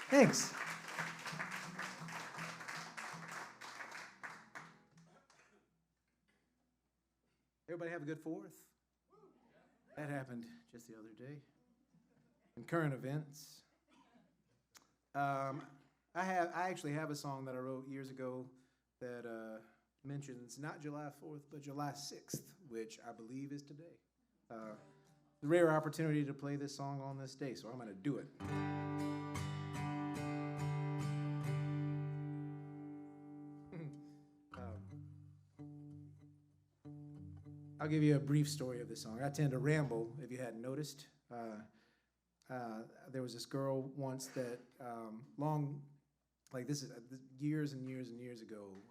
Thanks. Everybody have a good Fourth? That happened just the other day. In current events, I actually have a song that I wrote years ago that mentions not July 4th, but July 6th, which I believe is today. The rare opportunity to play this song on this day, so I'm going to do it. I'll give you a brief story of this song. I tend to ramble, if you hadn't noticed. There was this girl once that this is years and years and years ago,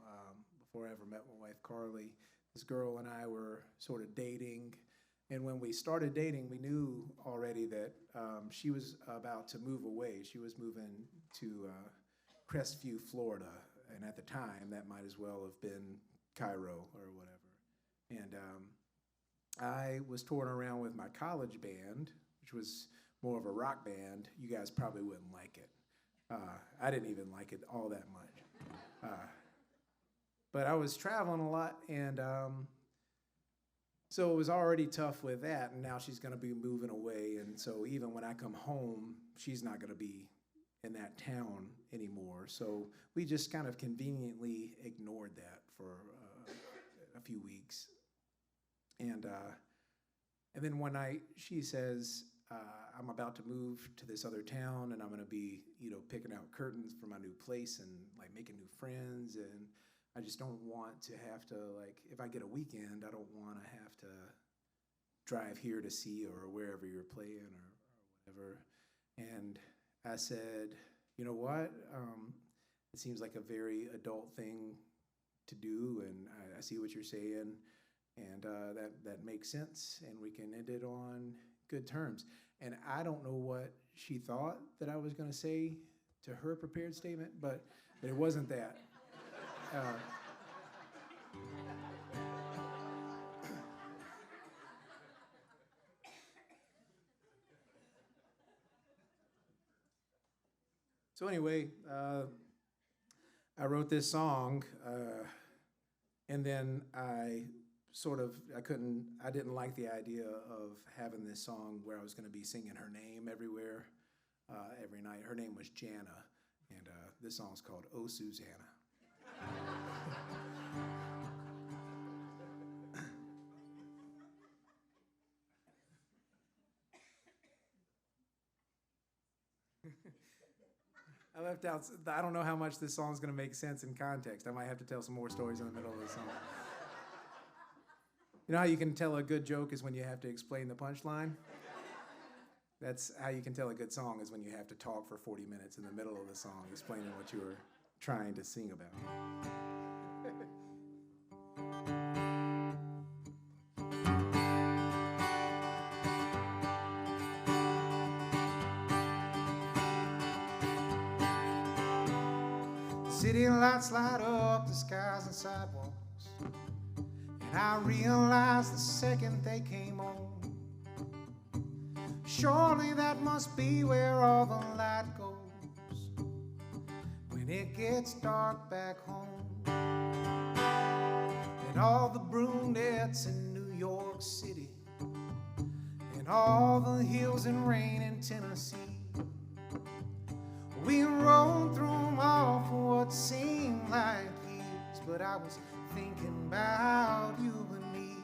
before I ever met my wife, Carly. This girl and I were sort of dating, and when we started dating, we knew already that she was about to move away. She was moving to Crestview, Florida, and at the time, that might as well have been Cairo or whatever. And I was touring around with my college band, which was more of a rock band. You guys probably wouldn't like it. I didn't even like it all that much. But I was traveling a lot, and so it was already tough with that, and now she's going to be moving away, and so even when I come home, she's not going to be in that town anymore. So we just kind of conveniently ignored that for a few weeks. And then one night she says, I'm about to move to this other town, and I'm going to be, picking out curtains for my new place and like making new friends. And I just don't want to have to, if I get a weekend, I don't want to have to drive here to see or wherever you're playing or whatever. And I said, you know what? It seems like a very adult thing to do, and I see what you're saying. And that makes sense, and we can end it on good terms. And I don't know what she thought that I was going to say to her prepared statement, but it wasn't that. So anyway, I wrote this song, and then I didn't like the idea of having this song where I was going to be singing her name everywhere, every night. Her name was Jana, and this song's called Oh Susanna. I left out, I don't know how much this song's going to make sense in context. I might have to tell some more stories in the middle of the song. You know how you can tell a good joke is when you have to explain the punchline? That's how you can tell a good song is when you have to talk for 40 minutes in the middle of the song explaining what you were trying to sing about. City lights light up the skies and sidewalks, and I realized the second they came on, surely that must be where all the light goes when it gets dark back home. And all the brunettes in New York City, and all the hills and rain in Tennessee, we rode through them all for what seemed like years, but I was thinking about you and me.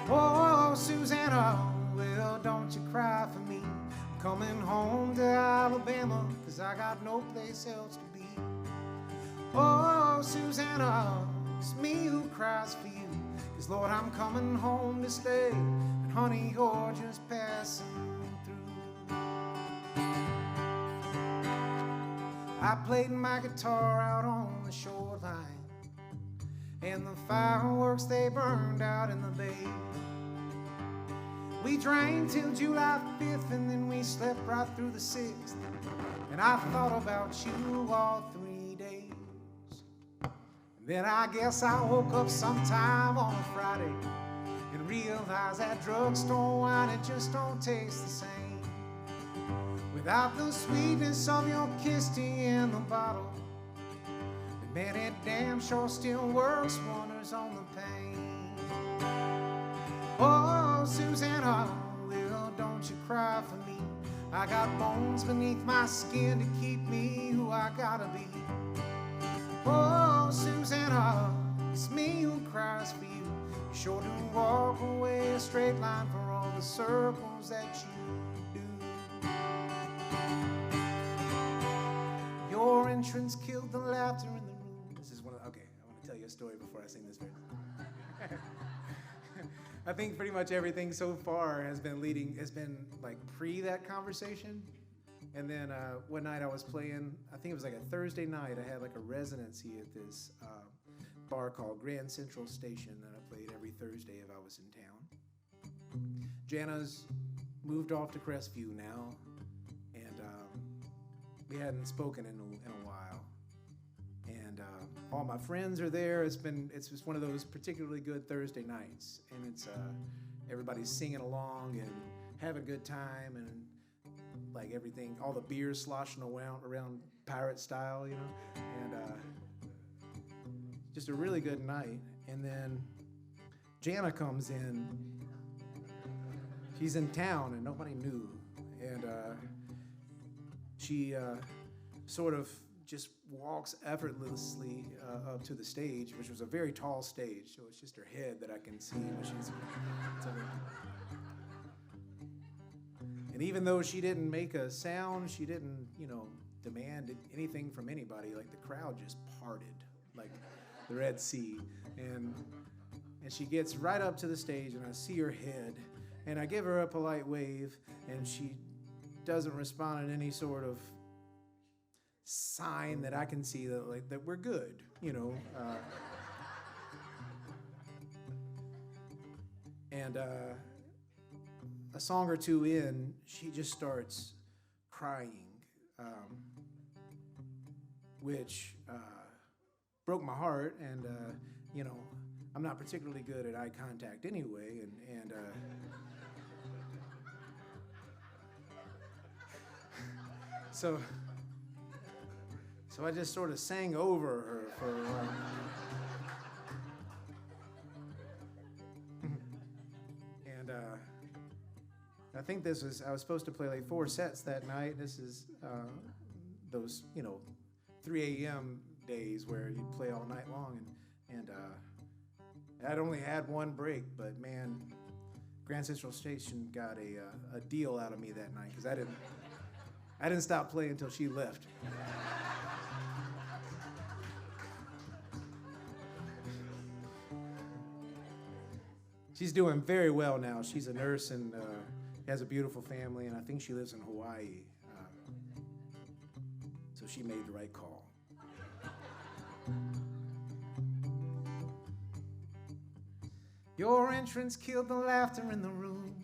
Oh, Susanna, well, don't you cry for me. I'm coming home to Alabama, 'cause I got no place else to be. Oh, Susanna, it's me who cries for you, 'cause Lord, I'm coming home to stay, and honey, you're just passing through. I played my guitar out on the shoreline, and the fireworks, they burned out in the bay. We drank till July 5th, and then we slept right through the 6th, and I thought about you all 3 days. And Then I guess I woke up sometime on a Friday and realized that drugstore wine, it just don't taste the same without the sweetness of your kiss tea in the bottle. But man, it damn sure still works wonders on the pain. Oh, Susanna, well, don't you cry for me. I got bones beneath my skin to keep me who I gotta be. Oh, Susanna, it's me who cries for you. You sure do walk away a straight line for all the circles that you do. Your entrance killed the laughter in the room. This is one of, okay, I want to tell you a story before I sing this verse. I think pretty much everything so far has been like pre that conversation. And then one night I was playing, I think it was like a Thursday night, I had like a residency at this bar called Grand Central Station that I played every Thursday if I was in town. Jana's moved off to Crestview now, and we hadn't spoken in a while. And all my friends are there. It's just one of those particularly good Thursday nights, and it's everybody's singing along and having a good time, and like everything, all the beer sloshing around pirate style, you know, and just a really good night. And then Jana comes in. She's in town and nobody knew, and she sort of just walks effortlessly up to the stage, which was a very tall stage, so it's just her head that I can see when she's. And even though she didn't make a sound, she didn't, demand anything from anybody. Like the crowd just parted, like the Red Sea. And she gets right up to the stage, and I see her head, and I give her a polite wave, and she doesn't respond in any sort of sign that I can see that we're good, and a song or two in, she just starts crying, which broke my heart. And I'm not particularly good at eye contact anyway, and so I just sort of sang over her for a while. And I think I was supposed to play like 4 sets that night. This is those, 3 a.m. days where you play all night long. And I'd only had one break, but man, Grand Central Station got a deal out of me that night, because I didn't stop playing until she left. She's doing very well now. She's a nurse and has a beautiful family, and I think she lives in Hawaii. So she made the right call. Your entrance killed the laughter in the room,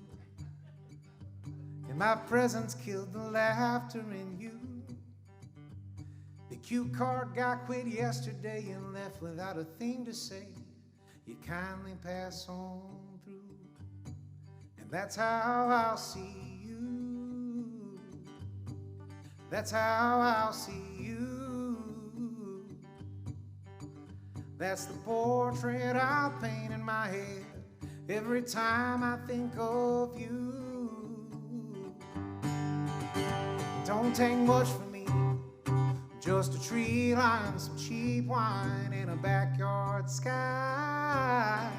and my presence killed the laughter in you. The cue card guy quit yesterday and left without a thing to say. You kindly pass on through, and that's how I'll see you. That's how I'll see you. That's the portrait I'll paint in my head every time I think of you. It don't take much for me, just a tree line, some cheap wine, and a backyard sky.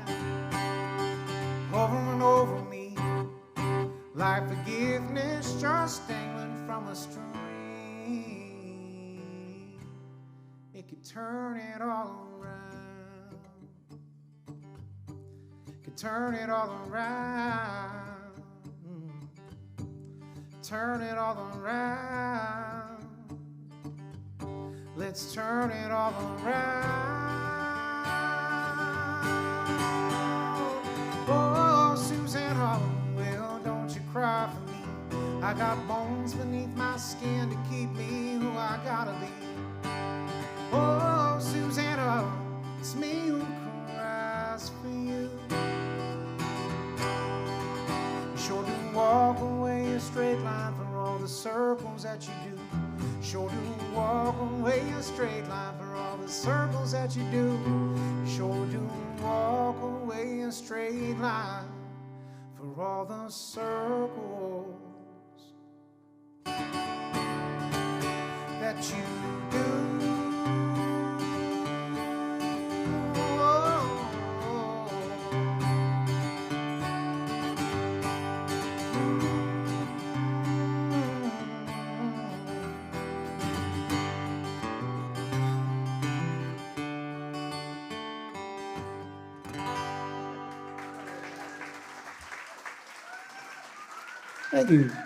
Over and over me, like forgiveness just dangling from a string. It could turn it all around. Could turn it all around. Turn it all around. Let's turn it all around. Oh, Susanna, well, don't you cry for me. I got bones beneath my skin to keep me who I gotta be. Oh, Susanna, walk away a straight line for all the circles that you do. Sure do walk away a straight line for all the circles that you do. Sure do walk away a straight line for all the circles that you do. Thank you.